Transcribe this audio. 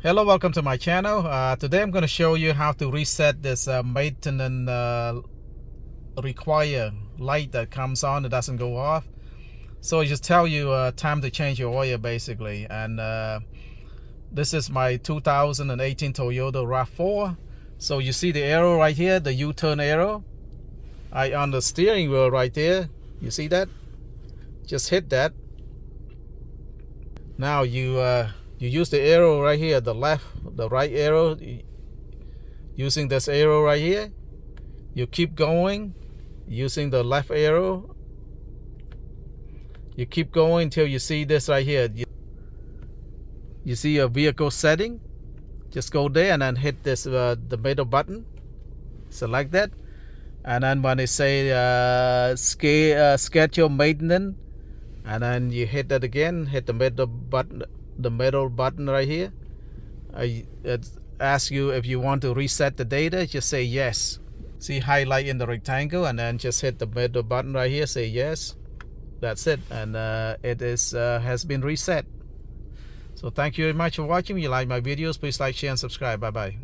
Hello, welcome to my channel. Today I'm going to show you how to reset this maintenance require light that comes on, it doesn't go off. So I just tell you time to change your oil basically. And this is my 2018 Toyota RAV4. So you see the arrow right here, the U-turn arrow. On the steering wheel right there, you see that? Just hit that. Now you use the arrow right here, the right arrow. Using this arrow right here, you keep going using the left arrow. You keep going until you see this right here. You see a vehicle setting. Just go there and then hit this the middle button. Select that, and then when they say schedule maintenance, and then you hit that again. Hit the middle button right here. It asks you if you want to reset the data. Just say yes. See, highlight in the rectangle, and then just hit the middle button right here. Say yes. That's it, and it is has been reset. So thank you very much for watching. If you like my videos, please like, share, and subscribe. Bye bye.